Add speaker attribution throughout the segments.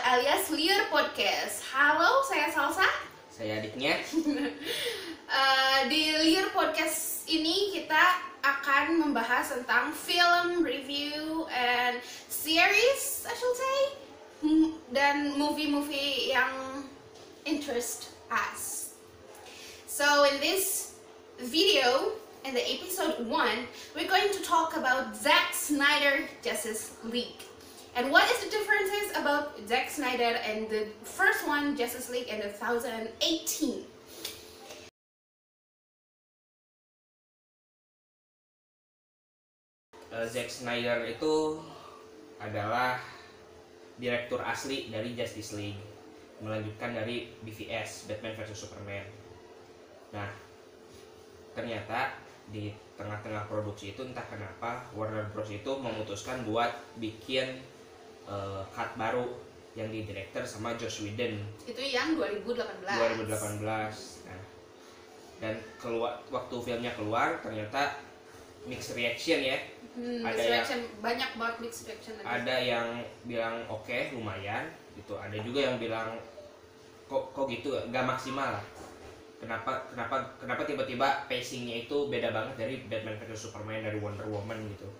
Speaker 1: alias Liar Podcast. Halo, saya Salsa.
Speaker 2: Saya adiknya.
Speaker 1: Di Liar Podcast ini kita akan membahas tentang film review and series, I should say, dan movie-movie yang interest us. So in this video, in the episode 1, we're going to talk about Zack Snyder Justice League. And what is the differences about Zack Snyder and the first one, Justice League, in 2018?
Speaker 2: Zack Snyder itu adalah direktur asli dari Justice League, melanjutkan dari BVS, Batman vs Superman. Nah, ternyata di tengah-tengah produksi itu entah kenapa Warner Bros itu memutuskan buat bikin cut baru yang didirector sama Joss Whedon.
Speaker 1: Itu yang 2018.
Speaker 2: Nah, dan waktu filmnya keluar ternyata mixed reaction ya.
Speaker 1: Banyak banget mixed reaction.
Speaker 2: Ada yang bilang oke, lumayan gitu. Ada juga yang bilang kok gitu, nggak maksimal lah. Kenapa tiba-tiba pacingnya itu beda banget dari Batman vs Superman, dari Wonder Woman gitu.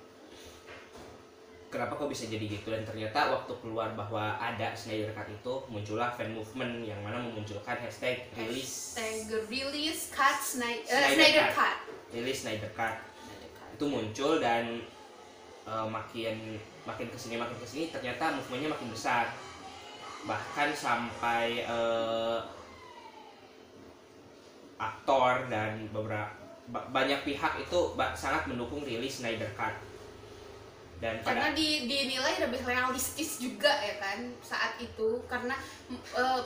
Speaker 2: Kenapa kok bisa jadi gitu? Dan ternyata waktu keluar bahwa ada Snyder Cut itu, muncullah fan movement yang mana memunculkan hashtag release Snyder Cut. Release Snyder Cut. Itu muncul dan makin kesini ternyata movementnya makin besar, bahkan sampai aktor dan banyak pihak itu sangat mendukung rilis Snyder Cut. Dan
Speaker 1: karena dinilai lebih realistis juga ya kan saat itu, karena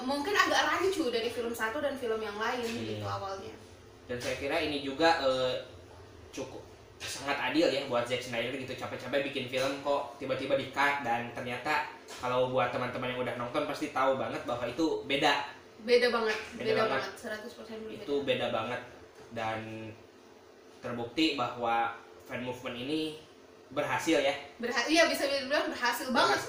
Speaker 1: mungkin agak rancu dari film satu dan film yang lain gitu awalnya. Dan
Speaker 2: saya kira ini juga cukup sangat adil ya buat Zack Snyder gitu, capek-capek bikin film kok tiba-tiba di-cut, dan ternyata kalau buat teman-teman yang udah nonton pasti tahu banget bahwa itu beda banget 100% beda. Itu beda banget, dan terbukti bahwa fan movement ini berhasil ya.
Speaker 1: Iya, bisa dibilang berhasil banget.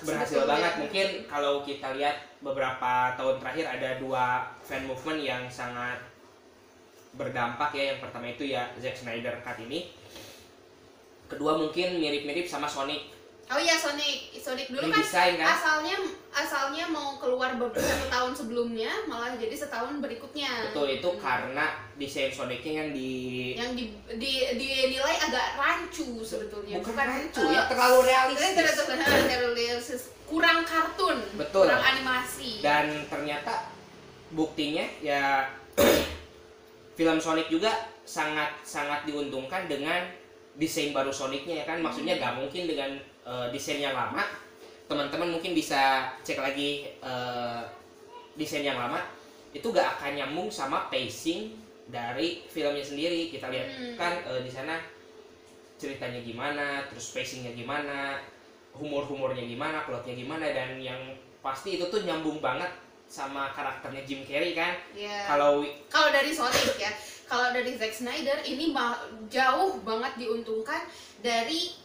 Speaker 2: Mungkin kalau kita lihat beberapa tahun terakhir ada dua fan movement yang sangat berdampak ya. Yang pertama itu ya Zack Snyder Cut ini. Kedua mungkin mirip-mirip sama Sonic.
Speaker 1: Oh iya, Sonic dulu
Speaker 2: Redesign,
Speaker 1: kan asalnya mau keluar beberapa tahun sebelumnya, malah jadi setahun berikutnya.
Speaker 2: Betul, itu karena desain Sonicnya yang
Speaker 1: dinilai agak rancu sebetulnya.
Speaker 2: Bukan rancu ya, terlalu
Speaker 1: realistis. Kurang kartun.
Speaker 2: Betul.
Speaker 1: Kurang animasi.
Speaker 2: Dan ternyata buktinya ya film Sonic juga sangat diuntungkan dengan desain baru Sonicnya ya kan. Maksudnya nggak mungkin dengan desain yang lama. Teman-teman mungkin bisa cek lagi desain yang lama, itu gak akan nyambung sama pacing dari filmnya sendiri. Kita lihat kan di sana ceritanya gimana, terus pacingnya gimana, humornya gimana, plotnya gimana, dan yang pasti itu tuh nyambung banget sama karakternya Jim Carrey kan.
Speaker 1: Yeah.
Speaker 2: Kalau
Speaker 1: dari Sonic ya, kalau dari Zack Snyder ini jauh banget diuntungkan dari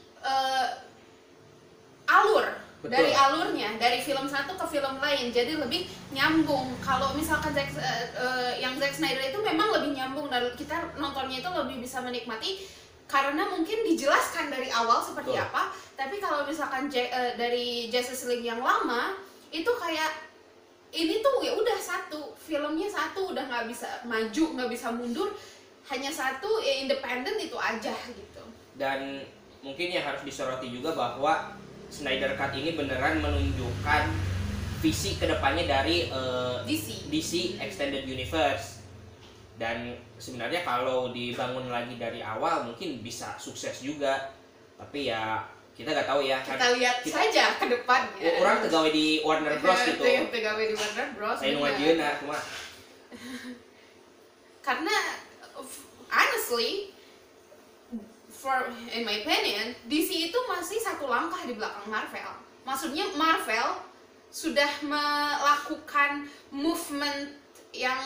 Speaker 2: Betul.
Speaker 1: Dari alurnya, dari film satu ke film lain, jadi lebih nyambung. Kalau misalkan yang Zack Snyder itu memang lebih nyambung, dan kita nontonnya itu lebih bisa menikmati karena mungkin dijelaskan dari awal seperti apa. Tapi kalau misalkan dari Justice League yang lama itu kayak ini tuh ya udah satu, filmnya satu, udah nggak bisa maju, nggak bisa mundur, hanya satu, ya independen itu aja gitu.
Speaker 2: Dan mungkin yang harus disoroti juga bahwa Snyder Cut ini beneran menunjukkan visi kedepannya dari DC Extended Universe. Dan sebenarnya kalau dibangun lagi dari awal mungkin bisa sukses juga. Tapi ya kita nggak tahu ya.
Speaker 1: Kita lihat saja ke depannya.
Speaker 2: Orang pegawai di Warner Bros gitu.
Speaker 1: Yang pegawai di Warner Bros.
Speaker 2: Saya ngajeuna cuma.
Speaker 1: Karena honestly, in my opinion, DC itu masih satu langkah di belakang Marvel. Maksudnya Marvel sudah melakukan movement yang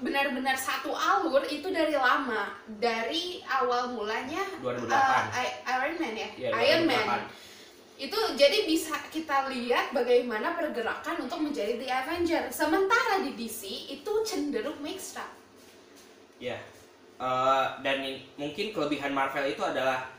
Speaker 1: benar-benar satu alur itu dari lama, dari awal mulanya
Speaker 2: 2008.
Speaker 1: Iron Man ya,
Speaker 2: Yeah,
Speaker 1: Iron Man. Itu jadi bisa kita lihat bagaimana pergerakan untuk menjadi The Avenger. Sementara di DC itu cenderung mixed up.
Speaker 2: Ya, dan mungkin kelebihan Marvel itu adalah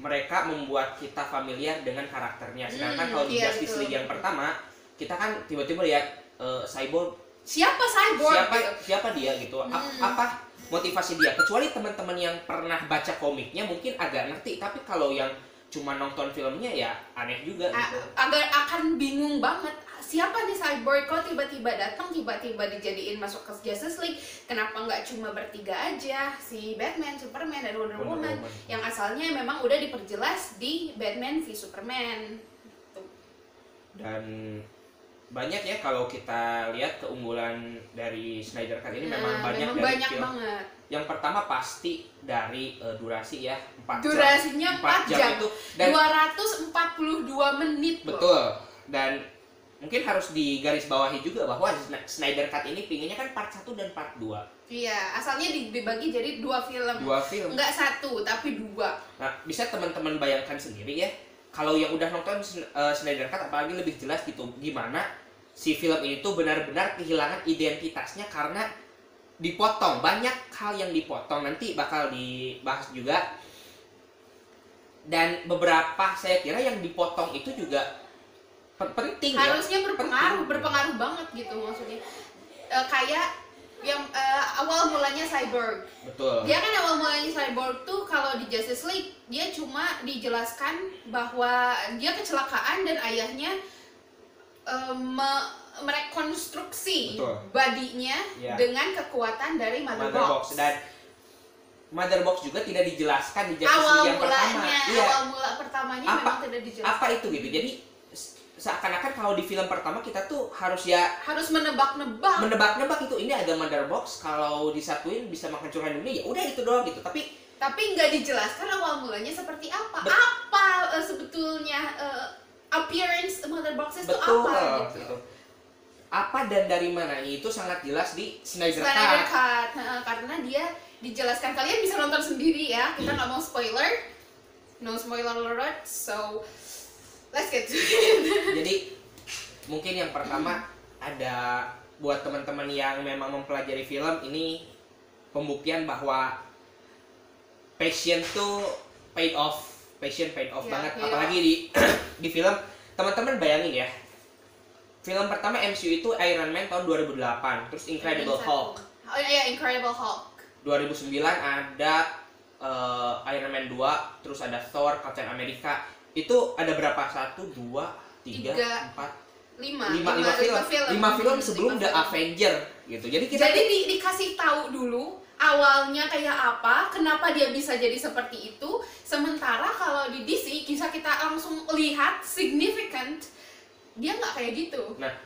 Speaker 2: mereka membuat kita familiar dengan karakternya. Sedangkan kalau di Justice League yang pertama, kita kan tiba-tiba lihat Cyborg.
Speaker 1: Siapa Cyborg?
Speaker 2: Siapa dia gitu? Apa motivasi dia? Kecuali teman-teman yang pernah baca komiknya mungkin agak ngerti. Tapi kalau yang cuma nonton filmnya ya aneh juga gitu.
Speaker 1: Agak akan bingung banget. Siapa nih Cyborg, kok tiba-tiba datang, tiba-tiba dijadiin masuk ke Justice League? Kenapa nggak cuma bertiga aja, si Batman, Superman, dan Wonder Woman yang asalnya memang udah diperjelas di Batman v Superman. Tuh.
Speaker 2: Dan banyak ya kalau kita lihat keunggulan dari Snyder Cut ini memang banyak dari film.
Speaker 1: Banget.
Speaker 2: Yang pertama pasti dari durasi ya, 4 jam.
Speaker 1: Durasinya 4 jam
Speaker 2: itu dan
Speaker 1: 242 menit.
Speaker 2: Betul. Dan mungkin harus digarisbawahi juga bahwa Snyder Cut ini pinginnya kan part 1 dan part 2.
Speaker 1: Iya, asalnya dibagi jadi 2 film. Enggak 1, tapi 2.
Speaker 2: Nah, bisa teman-teman bayangkan sendiri ya, kalau yang udah nonton Snyder Cut apalagi lebih jelas gitu gimana si film ini tuh benar-benar kehilangan identitasnya karena dipotong. Banyak hal yang dipotong, nanti bakal dibahas juga. Dan beberapa saya kira yang dipotong itu juga penting.
Speaker 1: Harusnya berpengaruh banget gitu maksudnya. Kayak yang awal mulanya Cyborg.
Speaker 2: Betul.
Speaker 1: Dia kan awal mulanya Cyborg tuh kalau di Justice League dia cuma dijelaskan bahwa dia kecelakaan dan ayahnya merekonstruksi badinya dengan kekuatan dari Mother Box.
Speaker 2: Dan Mother Box juga tidak dijelaskan di Justice League yang pertama.
Speaker 1: Awal mula pertamanya memang tidak dijelaskan.
Speaker 2: Apa itu gitu? Jadi seakan-akan kalau di film pertama kita tuh harus menebak-nebak itu ini ada Mother Box, kalau disatuin bisa menghancurkan dunia, ya udah itu doang gitu. Tapi
Speaker 1: nggak dijelaskan awal mulanya seperti apa. Sebetulnya appearance Mother Box itu apa gitu.
Speaker 2: Apa dan dari mana itu sangat jelas di Snyder
Speaker 1: Cut. Karena dia dijelaskan, kalian bisa nonton sendiri ya, kita nggak mau spoiler, no spoiler alert, so let's get to it.
Speaker 2: Jadi mungkin yang pertama ada buat teman-teman yang memang mempelajari film ini pembuktian bahwa passion tuh paid off banget. Apalagi di film, teman-teman bayangin ya, film pertama MCU itu Iron Man tahun 2008, terus Incredible Hulk.
Speaker 1: Oh iya, Incredible Hulk.
Speaker 2: 2009 ada Iron Man 2, terus ada Thor, Captain America. Itu ada berapa? 1, 2, 3, 4, 5 film sebelum The Avenger gitu. Jadi
Speaker 1: dikasih tahu dulu awalnya kayak apa, kenapa dia bisa jadi seperti itu. Sementara kalau di DC bisa kita langsung lihat significant, dia nggak kayak gitu.
Speaker 2: Nah,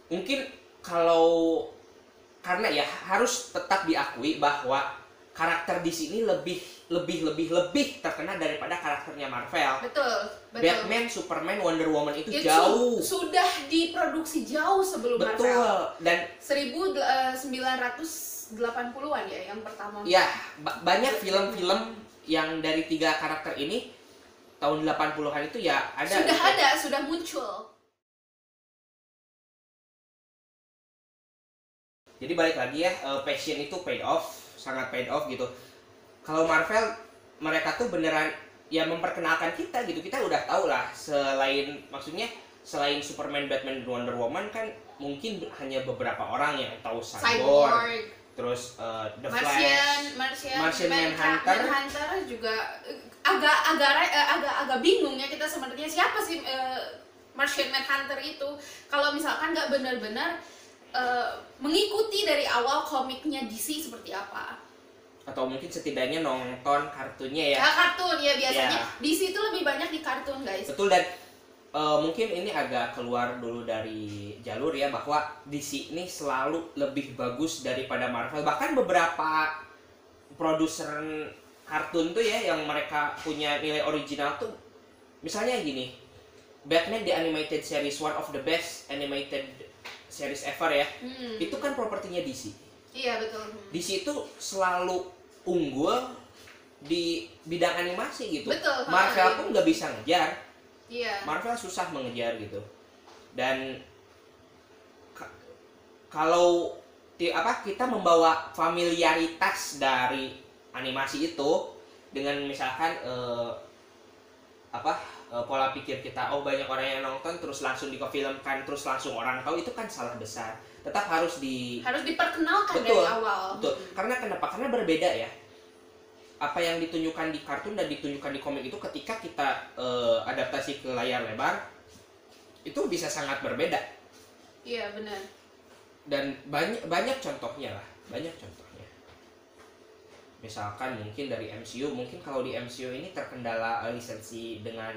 Speaker 2: mungkin karena ya harus tetap diakui bahwa karakter di sini lebih terkenal daripada karakternya Marvel.
Speaker 1: Betul.
Speaker 2: Batman, Superman, Wonder Woman itu jauh
Speaker 1: sudah diproduksi jauh sebelum Marvel.
Speaker 2: Dan
Speaker 1: 1980-an ya yang pertama.
Speaker 2: Ya, banyak film-film yang dari 3 karakter ini tahun 80-an itu ya ada.
Speaker 1: Sudah muncul.
Speaker 2: Jadi balik lagi ya, passion itu sangat paid off gitu. Kalau Marvel, mereka tuh beneran ya memperkenalkan kita gitu. Kita udah tahu lah, selain Superman, Batman, dan Wonder Woman kan mungkin hanya beberapa orang yang tahu Cyborg. Terus The Flash, Martian
Speaker 1: Manhunter juga agak bingung ya kita sebenarnya siapa sih Martian Manhunter itu. Kalau misalkan nggak benar-benar mengikuti dari awal komiknya DC seperti apa,
Speaker 2: atau mungkin setidaknya nonton kartunnya ya.
Speaker 1: Kartun ya biasanya DC itu lebih banyak di kartun guys.
Speaker 2: Betul. Dan mungkin ini agak keluar dulu dari jalur ya, bahwa DC ini selalu lebih bagus daripada Marvel. Bahkan beberapa produser kartun tuh ya yang mereka punya nilai original tuh, misalnya gini, Batman The Animated Series, one of the best animated series ever ya. Itu kan propertinya DC.
Speaker 1: Iya betul.
Speaker 2: DC itu selalu unggul di bidang animasi gitu.
Speaker 1: Betul.
Speaker 2: Marvel pun nggak bisa ngejar.
Speaker 1: Iya.
Speaker 2: Marvel susah mengejar gitu. Dan kalau kita membawa familiaritas dari animasi itu dengan misalkan pola pikir kita, oh banyak orang yang nonton terus langsung difilmkan terus langsung orang tahu, itu kan salah besar. Tetap harus
Speaker 1: diperkenalkan
Speaker 2: betul,
Speaker 1: dari awal.
Speaker 2: Betul. Karena kenapa? Karena berbeda ya. Apa yang ditunjukkan di kartun dan ditunjukkan di komik itu ketika kita adaptasi ke layar lebar itu bisa sangat berbeda.
Speaker 1: Iya, benar.
Speaker 2: Dan banyak contohnya lah, banyak contohnya. Misalkan mungkin dari MCU, mungkin kalau di MCU ini terkendala lisensi dengan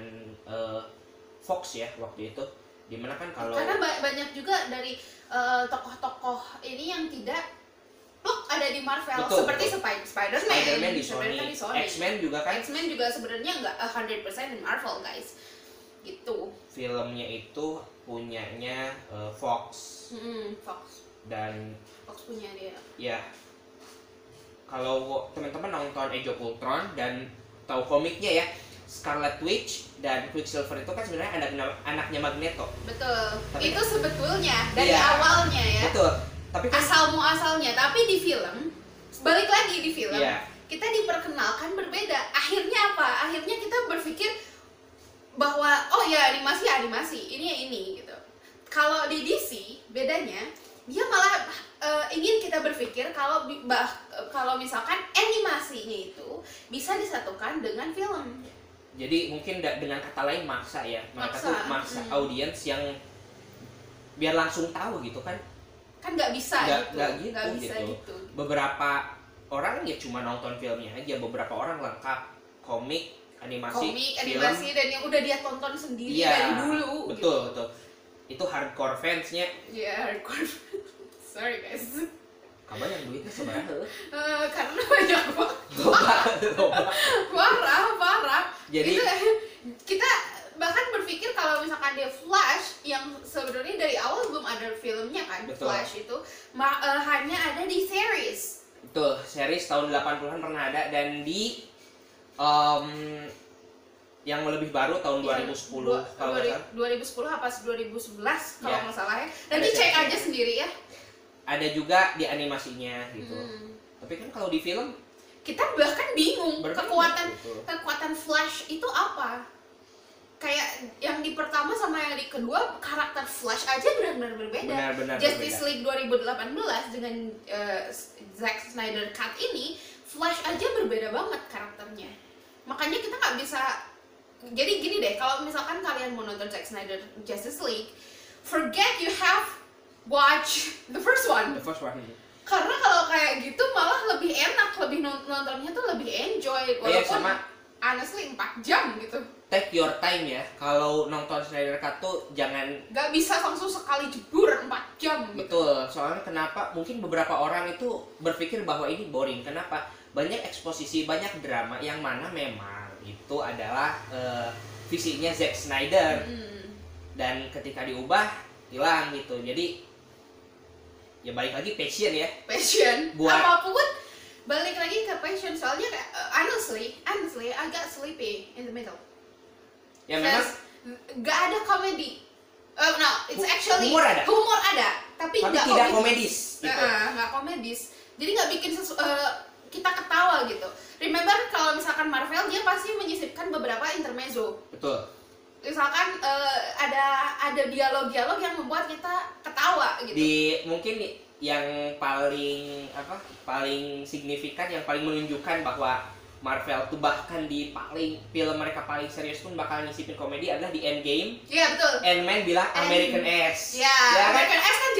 Speaker 2: Fox ya waktu itu, dimana kan kalau
Speaker 1: karena banyak juga dari tokoh-tokoh ini yang tidak ada di Marvel.
Speaker 2: Betul,
Speaker 1: seperti Spider-Man
Speaker 2: di Sony. X-Men juga kan,
Speaker 1: X-Men juga sebenarnya nggak 100% di Marvel, guys, gitu.
Speaker 2: Filmnya itu punyanya Fox.
Speaker 1: Fox.
Speaker 2: Dan
Speaker 1: Fox punya dia.
Speaker 2: Ya, kalau teman-teman nonton Age of Ultron dan tahu komiknya ya, Scarlet Witch dan Quicksilver itu kan sebenarnya anaknya Magneto.
Speaker 1: Betul.
Speaker 2: Tapi
Speaker 1: itu sebetulnya dari awalnya ya.
Speaker 2: Betul. Tapi kan
Speaker 1: asalnya, tapi di film, balik lagi di film, kita diperkenalkan berbeda. Akhirnya apa? Akhirnya kita berpikir bahwa oh ya animasi, ini gitu. Kalau di DC bedanya, dia malah ingin kita berpikir kalau misalkan animasinya itu bisa disatukan dengan film.
Speaker 2: Jadi mungkin dengan kata lain maksa ya, maksa audiens yang biar langsung tahu gitu kan
Speaker 1: nggak bisa gitu.
Speaker 2: Beberapa orang ya cuma nonton filmnya aja, beberapa orang lengkap komik, animasi,
Speaker 1: dan yang udah dia tonton sendiri dari dulu.
Speaker 2: Betul. Itu hardcore fansnya.
Speaker 1: Hardcore. Sorry guys.
Speaker 2: Kamu yang duitnya seberapa?
Speaker 1: Karena banyak banget. Parah.
Speaker 2: Jadi
Speaker 1: kita bahkan berpikir kalau misalkan dia Flash yang sebenarnya dari awal belum ada filmnya kan.
Speaker 2: Betul.
Speaker 1: Flash itu hanya ada di series.
Speaker 2: Betul, series tahun 80-an pernah ada, dan di yang lebih baru tahun 2010
Speaker 1: kalau 2010 apa 2011 kalau nggak salah ya. Nanti cek aja sendiri ya.
Speaker 2: Ada juga di animasinya gitu. Tapi kan kalau di film
Speaker 1: kita bahkan bingung kekuatan Flash itu apa. Kayak yang di pertama sama yang di kedua, karakter Flash aja benar-benar berbeda. Justice League 2018 dengan Zack Snyder Cut ini, Flash aja berbeda banget karakternya. Makanya kita nggak bisa. Jadi gini deh, kalau misalkan kalian mau nonton Zack Snyder Justice League, forget you have watch the first one. Karena kalau kayak gitu malah lebih enak, lebih nontonnya tuh lebih enjoy. Walaupun honestly 4 jam gitu.
Speaker 2: Take your time ya. Kalau nonton Snyder Cut tuh jangan
Speaker 1: gak bisa langsung sekali jebur 4 jam gitu.
Speaker 2: Betul. Soalnya kenapa? Mungkin beberapa orang itu berpikir bahwa ini boring. Kenapa? Banyak eksposisi, banyak drama yang mana memang itu adalah visinya Zack Snyder. Dan ketika diubah hilang gitu. Jadi ya balik lagi passion ya. Buat
Speaker 1: apapun balik lagi ke passion. Soalnya honestly I got sleepy in the middle.
Speaker 2: Ya memang
Speaker 1: gak ada komedi. No, it's actually
Speaker 2: humor
Speaker 1: ada, tapi
Speaker 2: tidak komedis. Gitu.
Speaker 1: Nggak komedis. Jadi nggak bikin kita ketawa gitu. Remember kalau misalkan Marvel dia pasti menyisipkan beberapa intermezzo.
Speaker 2: Betul.
Speaker 1: Misalkan ada dialog-dialog yang membuat kita ketawa gitu.
Speaker 2: Mungkin yang paling signifikan, yang paling menunjukkan bahwa Marvel tuh bahkan di film mereka paling serius pun bakal nyisipin komedi adalah di Endgame.
Speaker 1: Iya betul.
Speaker 2: Ant-Man bilang American Ass.
Speaker 1: Ya American Ass kan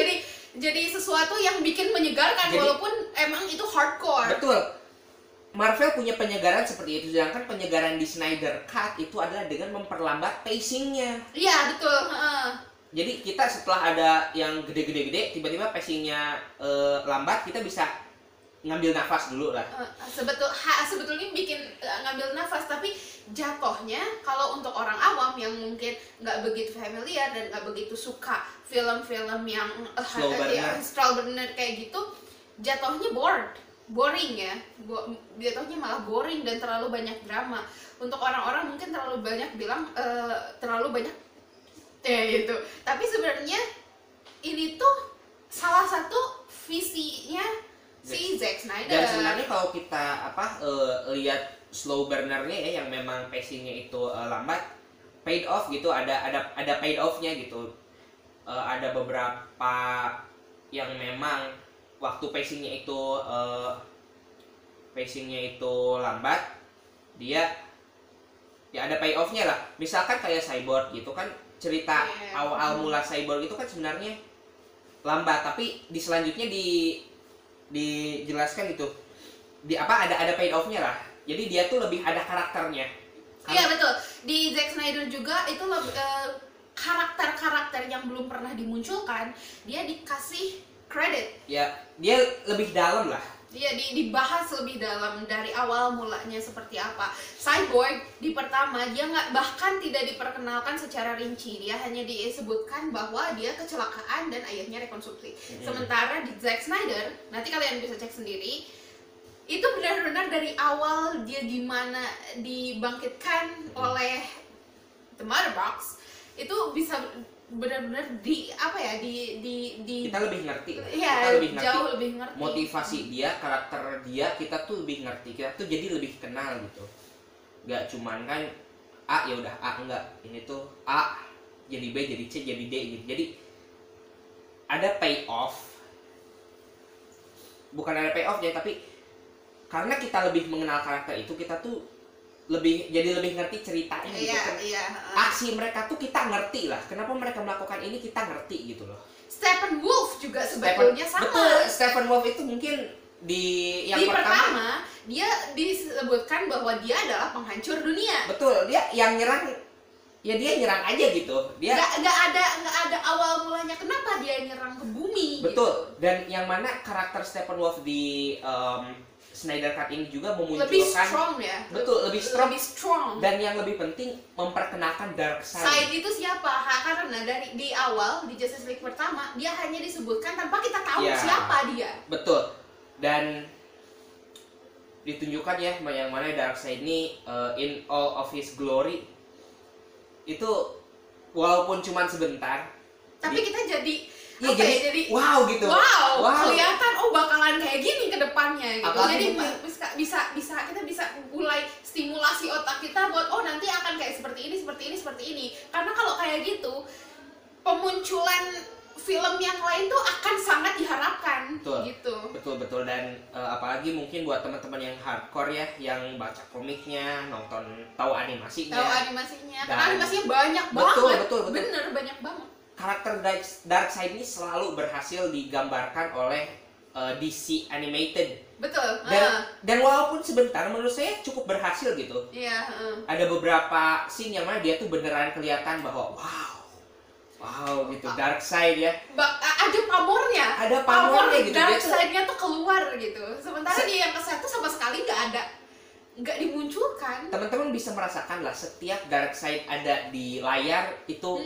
Speaker 1: jadi sesuatu yang bikin menyegarkan walaupun emang itu hardcore.
Speaker 2: Betul. Marvel punya penyegaran seperti itu, sedangkan penyegaran di Snyder Cut itu adalah dengan memperlambat pacingnya.
Speaker 1: Iya betul.
Speaker 2: Jadi kita setelah ada yang gede, tiba-tiba pacingnya lambat, kita bisa ngambil nafas dulu lah.
Speaker 1: Sebetulnya bikin ngambil nafas, tapi jatuhnya kalau untuk orang awam yang mungkin nggak begitu familiar dan nggak begitu suka film-film yang slow burner kayak gitu, jatuhnya bored. boring ya, jatuhnya malah boring dan terlalu banyak drama. Untuk orang-orang mungkin terlalu banyak bilang terlalu banyak gitu. Tapi sebenarnya ini tuh salah satu visinya si Zack Snyder.
Speaker 2: Dan sebenarnya kalau kita lihat slow burnernya ya, yang memang pacingnya itu lambat, paid off gitu, ada paid offnya gitu. Ada beberapa yang memang waktu pacingnya itu lambat, dia ya ada pay off-nya lah. Misalkan kayak Cyborg gitu kan, cerita awal mula Cyborg itu kan sebenarnya lambat, tapi di selanjutnya dijelaskan gitu, ada paid off-nya lah. Jadi dia tuh lebih ada karakternya.
Speaker 1: Iya betul. Di Zack Snyder juga itu karakter-karakter yang belum pernah dimunculkan, dia dikasih credit.
Speaker 2: Ya, dia lebih dalam lah.
Speaker 1: Dia dibahas lebih dalam dari awal mulanya seperti apa. Cyborg di pertama dia bahkan tidak diperkenalkan secara rinci. Dia hanya disebutkan bahwa dia kecelakaan dan ayahnya rekonstruksi. Sementara di Zack Snyder, nanti kalian bisa cek sendiri, itu benar-benar dari awal dia gimana dibangkitkan oleh The Mother Box, itu bisa benar-benar
Speaker 2: kita lebih ngerti.
Speaker 1: Ya,
Speaker 2: kita lebih ngerti
Speaker 1: jauh lebih ngerti
Speaker 2: motivasi dia, karakter dia, kita tuh lebih ngerti, kita tuh jadi lebih kenal gitu. Gak cuman kan ya udah A, enggak, ini tuh A jadi B jadi C jadi D gitu. Jadi ada payoff, bukan ada payoff ya, tapi karena kita lebih mengenal karakter itu, kita tuh jadi lebih ngerti ceritanya gitu kan. Aksi mereka tuh kita ngerti lah, kenapa mereka melakukan ini kita ngerti gitu loh.
Speaker 1: Steppenwolf juga sebetulnya sama.
Speaker 2: Betul, Steppenwolf itu mungkin di
Speaker 1: pertama dia disebutkan bahwa dia adalah penghancur dunia.
Speaker 2: Betul, dia yang nyerang, ya dia nyerang aja gitu. Dia
Speaker 1: nggak ada awal mulanya kenapa dia nyerang ke bumi.
Speaker 2: Betul, gitu. Dan yang mana karakter Steppenwolf di Snyder Cut ini juga memunculkan
Speaker 1: lebih strong ya.
Speaker 2: Betul, lebih
Speaker 1: strong.
Speaker 2: Dan yang lebih penting memperkenalkan Darkseid.
Speaker 1: Side itu siapa? Karena di awal di Justice League pertama dia hanya disebutkan tanpa kita tahu siapa dia.
Speaker 2: Betul. Dan ditunjukkan ya yang mana Darkseid ini in all of his glory. Itu walaupun cuma sebentar,
Speaker 1: tapi kita jadi
Speaker 2: jadi wow gitu.
Speaker 1: Wow, kelihatan bakalan kayak gini ke depannya gitu. Apalagi jadi kita bisa mulai stimulasi otak kita buat nanti akan kayak seperti ini. Karena kalau kayak gitu, pemunculan film yang lain tuh akan sangat diharapkan.
Speaker 2: Betul,
Speaker 1: gitu.
Speaker 2: Betul. Dan apalagi mungkin buat teman-teman yang hardcore ya, yang baca komiknya, tahu animasinya.
Speaker 1: Karena animasinya banyak banget.
Speaker 2: Betul.
Speaker 1: Bener, banyak banget.
Speaker 2: Karakter Darkseid ini selalu berhasil digambarkan oleh DC Animated.
Speaker 1: Betul.
Speaker 2: Dan walaupun sebentar, menurut saya cukup berhasil gitu.
Speaker 1: Iya.
Speaker 2: Ada beberapa scene yang mana dia tuh beneran kelihatan bahwa wow gitu, Darkseid ya.
Speaker 1: Ada pamornya.
Speaker 2: Ada pamornya gitu.
Speaker 1: Darkseid-nya tuh keluar gitu. Sementara dia yang ke-set tuh sama sekali nggak dimunculkan.
Speaker 2: Teman-teman bisa merasakan lah, setiap Darkseid ada di layar itu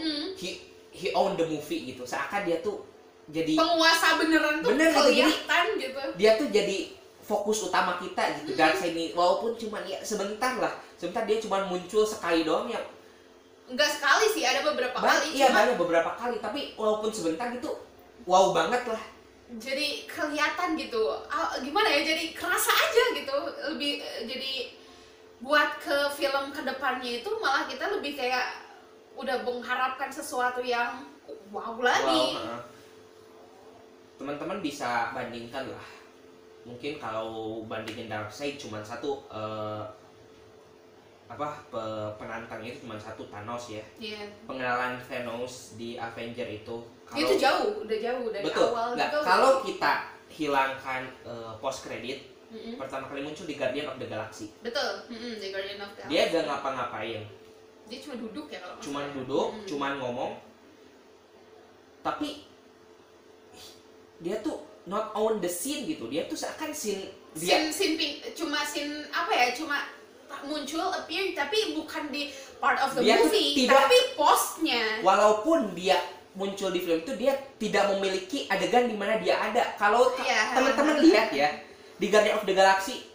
Speaker 2: he own the movie gitu. Seakan dia tuh jadi
Speaker 1: penguasa beneran tuh kelihatan gitu.
Speaker 2: Dia tuh jadi fokus utama kita gitu. Darkseid ini walaupun cuma sebentar dia cuma muncul sekali doang ya.
Speaker 1: Enggak sekali sih, ada beberapa kali.
Speaker 2: Iya, banyak beberapa kali, tapi walaupun sebentar gitu wow banget lah.
Speaker 1: Jadi kelihatan gitu. Gimana ya? Jadi kerasa aja gitu. Lebih jadi buat ke film kedepannya itu malah kita lebih kayak udah mengharapkan sesuatu yang wow lagi.
Speaker 2: Teman-teman bisa bandingkan lah. Mungkin kalau bandingin Darkseid cuma satu penantangnya itu cuma satu, Thanos ya. Pengenalan Thanos di Avenger itu
Speaker 1: itu udah jauh dari awal.
Speaker 2: Kalau kita hilangkan post credit, pertama kali muncul di Guardian of the Galaxy.
Speaker 1: Betul. Di Guardian of the Galaxy.
Speaker 2: Dia gak ngapa-ngapain.
Speaker 1: Dia cuma duduk ya kalau
Speaker 2: cuma duduk, cuma ngomong. Tapi dia tuh not on the scene gitu. Dia tuh seakan
Speaker 1: cuma muncul, appear, tapi bukan di part of the
Speaker 2: dia
Speaker 1: movie, tapi postnya.
Speaker 2: Walaupun dia muncul di film itu, dia tidak memiliki adegan di mana dia ada. Kalau teman-teman lihat ya, di Guardian of the Galaxy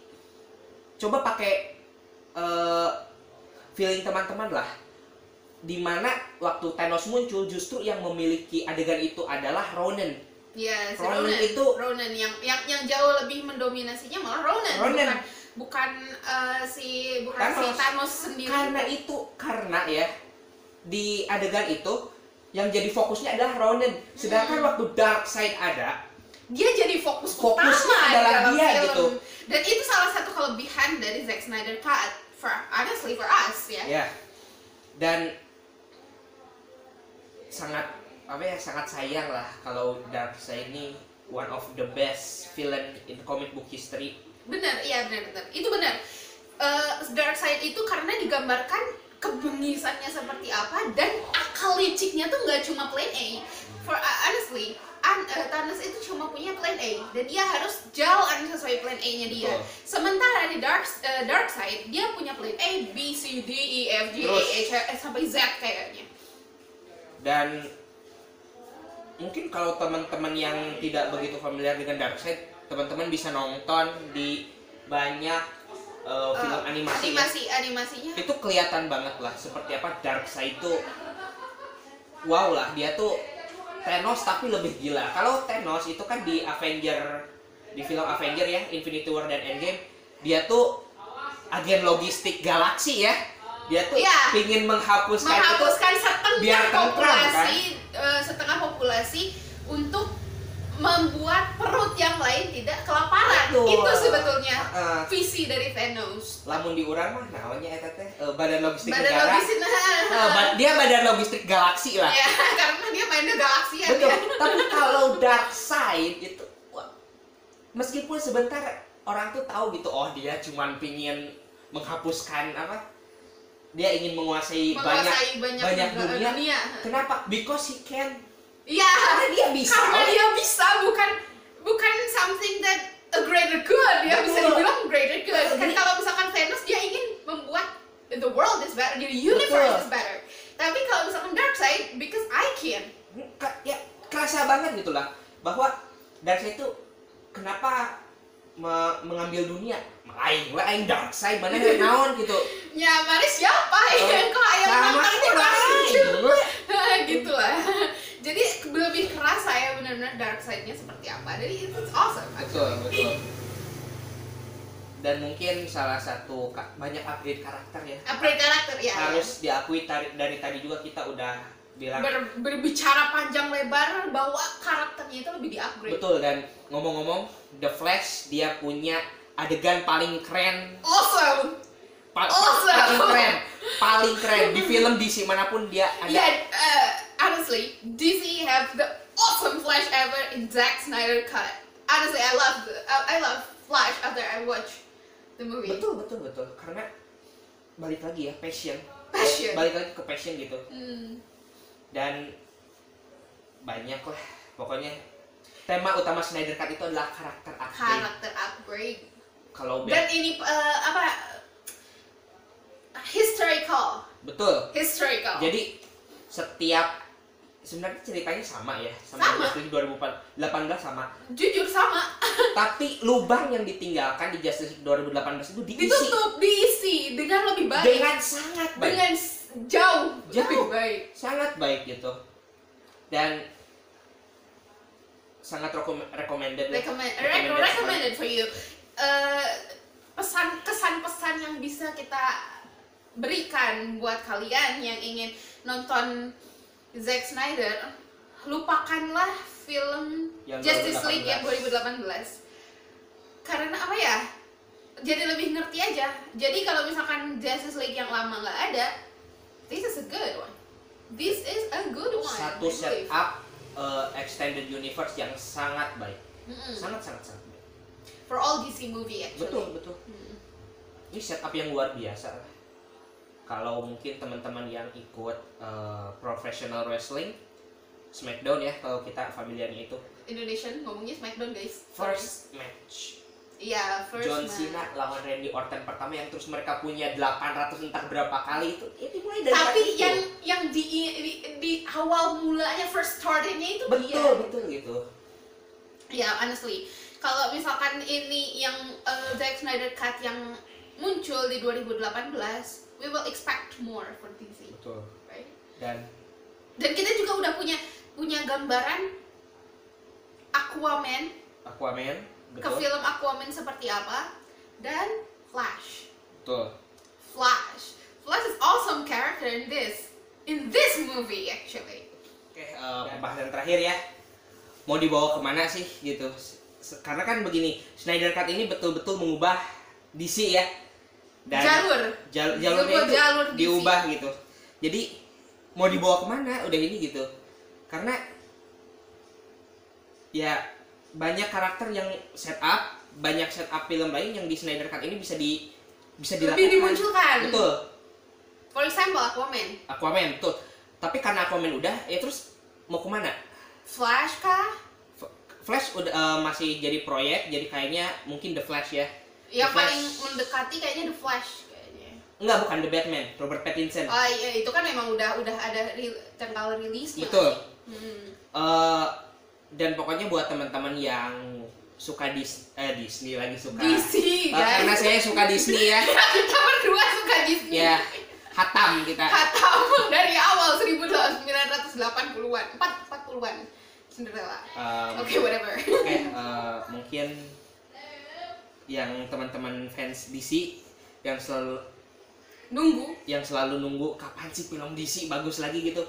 Speaker 2: coba pakai feeling teman-teman lah, dimana waktu Thanos muncul justru yang memiliki adegan itu adalah Ronan.
Speaker 1: Iya, si
Speaker 2: Ronan
Speaker 1: Ronan
Speaker 2: itu
Speaker 1: Ronan yang jauh lebih mendominasinya malah Ronan. bukan si Thanos sendiri.
Speaker 2: Karena ya di adegan itu yang jadi fokusnya adalah Ronan. Sedangkan waktu Darkseid ada,
Speaker 1: dia jadi fokus
Speaker 2: fokusnya
Speaker 1: utama
Speaker 2: adalah
Speaker 1: dalam
Speaker 2: dia
Speaker 1: film.
Speaker 2: gitu.
Speaker 1: Dan itu salah satu kelebihan dari Zack Snyder Cut for us ya.
Speaker 2: Ya. Dan sangat sayang lah kalau Darkseid ini one of the best villain in comic book history.
Speaker 1: Benar. Itu benar. Darkseid itu karena digambarkan kebengisannya seperti apa dan akal liciknya tuh nggak cuma plan A. Honestly, Thanos itu cuma punya plan A dan dia harus jalan sesuai plan A-nya dia.
Speaker 2: Betul.
Speaker 1: Sementara di Darkseid dia punya plan A, B, C, D, E, F, G, H, sampai Z kayaknya.
Speaker 2: Dan mungkin kalau teman-teman yang tidak begitu familiar dengan Darkseid, teman-teman bisa nonton di banyak film
Speaker 1: animasinya.
Speaker 2: Itu kelihatan banget lah seperti apa Darkseid itu. Wow lah, dia tuh Thanos tapi lebih gila. Kalau Thanos itu kan di film Avenger ya, Infinity War dan Endgame, dia tuh agen logistik galaksi ya. Dia tuh ingin menghapuskan
Speaker 1: setengah populasi untuk membuat perut yang lain tidak kelaparan.
Speaker 2: Betul.
Speaker 1: Itu sebetulnya visi dari Thanos.
Speaker 2: Lamun diurang mah namanya eta teh badan logistik
Speaker 1: Badan
Speaker 2: negara.
Speaker 1: logistik
Speaker 2: Dia badan logistik galaksi lah.
Speaker 1: Ya, karena dia mainnya galaksi ya.
Speaker 2: Betul. Tapi kalau Darkseid itu meskipun sebentar orang tuh tahu gitu, oh dia cuman pingin menghapuskan apa? Dia ingin menguasai banyak dunia. Kenapa? Because he can.
Speaker 1: Iya,
Speaker 2: dia bisa,
Speaker 1: bukan something that a greater good. Dia bisa dibilang greater good. Kan kalau misalkan Thanos dia ingin membuat the world is better, the universe is better. Tapi kalau misalkan Darkseid, because I can.
Speaker 2: Ya kerasa banget gitulah bahwa Darkseid itu kenapa mengambil dunia. Aing Darkseid mana yang naon gitu.
Speaker 1: Ya, mana siapa ya? Kok ayam makan gitu lah. Jadi lebih kerasa ya benar-benar Darkseid-nya seperti apa. Jadi it's awesome.
Speaker 2: Betul. Dan mungkin salah satu banyak upgrade karakter ya. Harus diakui dari tadi juga kita udah bilang
Speaker 1: berbicara panjang lebar bahwa karakternya itu lebih di-upgrade.
Speaker 2: Betul, dan ngomong-ngomong The Flash dia punya adegan paling keren.
Speaker 1: Awesome.
Speaker 2: Paling keren di film DC manapun dia ada.
Speaker 1: Honestly, DC have the awesome Flash ever in Zack Snyder Cut. Honestly, I love Flash after I watch the movie.
Speaker 2: Betul. Karena balik lagi ya passion. Balik lagi ke passion gitu. Dan banyak lah pokoknya tema utama Snyder Cut itu adalah karakter
Speaker 1: upgrade.
Speaker 2: Dan
Speaker 1: ini historical.
Speaker 2: Betul.
Speaker 1: Jadi
Speaker 2: setiap sebenarnya ceritanya sama ya, sama Justice League 2018 sama.
Speaker 1: Jujur sama.
Speaker 2: Tapi lubang yang ditinggalkan di Justice League 2018 itu
Speaker 1: diisi dengan lebih baik.
Speaker 2: Dengan sangat baik.
Speaker 1: Dengan jauh lebih baik.
Speaker 2: Sangat baik gitu. Dan sangat recommended
Speaker 1: for you. Kesan-pesan yang bisa kita berikan buat kalian yang ingin nonton Zack Snyder, lupakanlah film Justice League yang 2018. Karena apa ya? Jadi lebih ngerti aja. Jadi kalau misalkan Justice League yang lama nggak ada, this is a good one.
Speaker 2: Satu setup extended universe yang sangat baik. Sangat baik.
Speaker 1: For all DC movie actually.
Speaker 2: Betul. Ini setup yang luar biasa lah. Kalau mungkin teman-teman yang ikut professional wrestling, Smackdown ya, kalau kita familiarnya itu.
Speaker 1: Indonesian ngomongnya Smackdown guys.
Speaker 2: First match.
Speaker 1: Iya,
Speaker 2: John Cena lawan Randy Orton pertama yang terus mereka punya 800 entah berapa kali itu mulai dari
Speaker 1: tapi
Speaker 2: itu.
Speaker 1: yang di awal mulanya first startingnya itu
Speaker 2: betul gitu.
Speaker 1: Ya, honestly, kalau misalkan ini yang Zack Snyder Cut yang muncul di 2018, we will expect more for DC.
Speaker 2: Betul.
Speaker 1: Right?
Speaker 2: Dan
Speaker 1: kita juga udah punya gambaran Aquaman ke
Speaker 2: betul.
Speaker 1: film Aquaman seperti apa, dan Flash.
Speaker 2: Betul.
Speaker 1: Flash is awesome character in this movie actually.
Speaker 2: Oke, pembahasan terakhir ya. Mau dibawa kemana sih gitu? Karena kan begini, Snyder Cut ini betul-betul mengubah DC ya. Dan jalurnya itu
Speaker 1: jalur DC.
Speaker 2: diubah gitu. Jadi mau dibawa kemana? Udah ini gitu. Karena ya banyak karakter yang banyak setup film lain yang di Snyder Cut ini bisa dilakukan.
Speaker 1: Lebih dimunculkan.
Speaker 2: Betul.
Speaker 1: For example
Speaker 2: Aquaman, betul. Tapi karena Aquaman udah, ya terus mau kemana?
Speaker 1: Flash kah?
Speaker 2: Flash udah masih jadi proyek, jadi kayaknya mungkin The Flash ya.
Speaker 1: Yang
Speaker 2: The Flash.
Speaker 1: paling mendekati kayaknya The Flash kayaknya.
Speaker 2: Enggak, bukan The Batman, Robert Pattinson.
Speaker 1: Oh iya, itu kan memang udah ada tanggal rilisnya.
Speaker 2: Betul. Dan pokoknya buat teman-teman yang suka Disney lagi suka
Speaker 1: DC, guys.
Speaker 2: karena saya suka Disney ya.
Speaker 1: Kita berdua suka Disney.
Speaker 2: Ya, hatam kita.
Speaker 1: Hatam dari awal 1980-an, 40-an. Cinderella. Oke, whatever.
Speaker 2: Oke, mungkin yang teman-teman fans DC yang selalu nunggu kapan sih film DC bagus lagi gitu.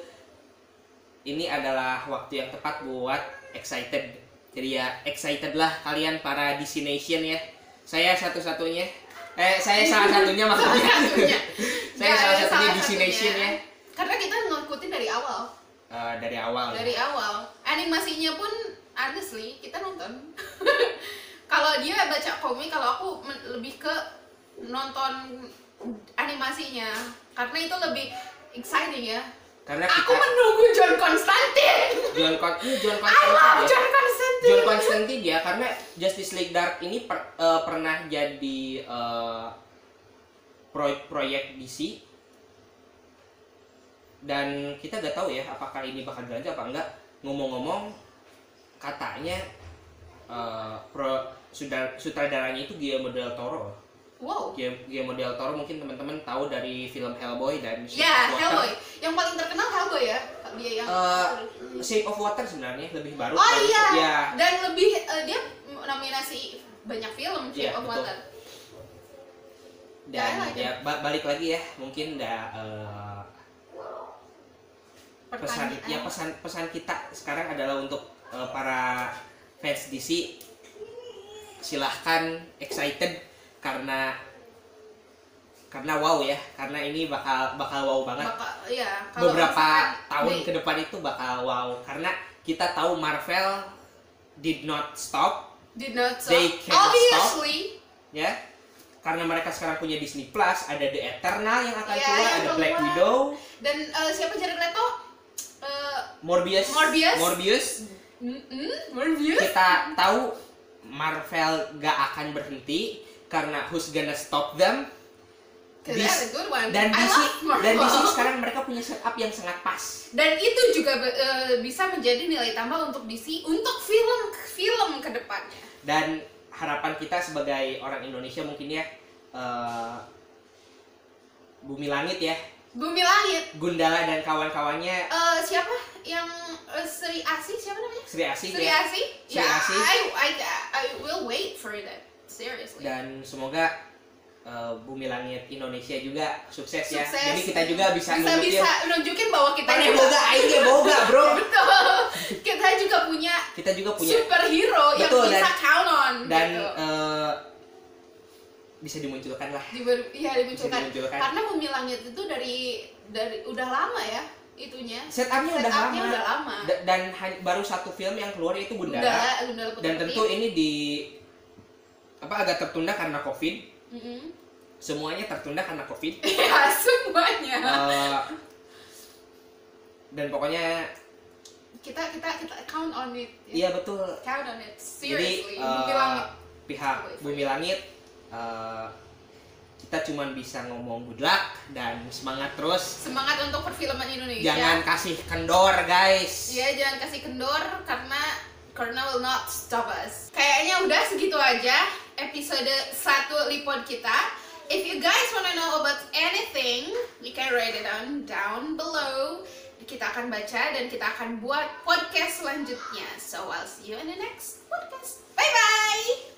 Speaker 2: Ini adalah waktu yang tepat buat excited. Jadi ya excited lah kalian para DC Nation ya. Saya satu-satunya. Saya salah satunya maksudnya. Saya salah satunya DC Nation ya.
Speaker 1: Karena kita ngikutin dari awal.
Speaker 2: Dari awal.
Speaker 1: Animasinya pun honestly kita nonton. Kalau dia baca komik, kalau aku lebih ke nonton animasinya karena itu lebih exciting ya.
Speaker 2: Karena
Speaker 1: aku menunggu John Constantine.
Speaker 2: John Constantine ya, karena Justice League Dark ini pernah jadi proyek DC. Dan kita gak tahu ya apakah ini bakal berlanjut apa enggak. Ngomong-ngomong, katanya sutradaranya itu Guillermo del Toro.
Speaker 1: Wow.
Speaker 2: Guillermo del Toro mungkin teman-teman tahu dari film Hellboy dan
Speaker 1: Shape of Water. Hellboy. Yang paling terkenal Hellboy ya. Dia yang
Speaker 2: Shape of Water sebenarnya lebih baru.
Speaker 1: Oh iya.
Speaker 2: Ya.
Speaker 1: Dan lebih dia nominasi banyak film Shape of
Speaker 2: betul.
Speaker 1: Water.
Speaker 2: Dan ya balik lagi ya, mungkin pesan kita sekarang adalah untuk para fans DC, silahkan excited karena wow ya, karena ini bakal wow banget. Beberapa tahun ke depan itu bakal wow karena kita tahu Marvel did not stop. They can't
Speaker 1: Obviously.
Speaker 2: Stop. Ya. Karena mereka sekarang punya Disney Plus, ada The Eternal yang akan keluar, ada Black Widow.
Speaker 1: Dan siapa Jared Leto?
Speaker 2: Morbius. Kita tahu Marvel gak akan berhenti karena who's gonna stop them? Dan DC sekarang mereka punya setup yang sangat pas.
Speaker 1: Dan itu juga bisa menjadi nilai tambah untuk DC untuk film ke depannya.
Speaker 2: Dan harapan kita sebagai orang Indonesia mungkin ya, Bumi Langit ya. Gundala dan kawan-kawannya.
Speaker 1: Siapa yang Sri Asih, siapa namanya?
Speaker 2: Sri Asih.
Speaker 1: I will wait for that. Seriously.
Speaker 2: Dan semoga Bumi Langit Indonesia juga sukses ya. Jadi kita juga bisa
Speaker 1: nunjukin bahwa kita
Speaker 2: boga bro.
Speaker 1: Betul. Kita juga punya superhero yang bisa count on.
Speaker 2: Dan bisa dimunculkan lah.
Speaker 1: Dimunculkan. Karena Bumi Langit itu dari udah lama ya itunya.
Speaker 2: Setupnya udah lama. Dan baru satu film yang keluar yaitu Gundala. Dan tentu ini agak tertunda karena COVID. Semuanya tertunda karena COVID.
Speaker 1: Ya, semuanya.
Speaker 2: Dan pokoknya
Speaker 1: kita count on it.
Speaker 2: Iya betul.
Speaker 1: Count on it. Seriously.
Speaker 2: Jadi pihak Bumi Langit kita cuma bisa ngomong good luck dan semangat terus.
Speaker 1: Semangat untuk perfilman Indonesia.
Speaker 2: Jangan kasih kendor guys.
Speaker 1: Iya, jangan kasih kendor karena Corona will not stop us. Kayaknya udah segitu aja episode 1 Lipod kita. If you guys wanna know about anything, you can write it down below. Kita akan baca dan kita akan buat podcast selanjutnya. So I'll see you in the next podcast. Bye bye.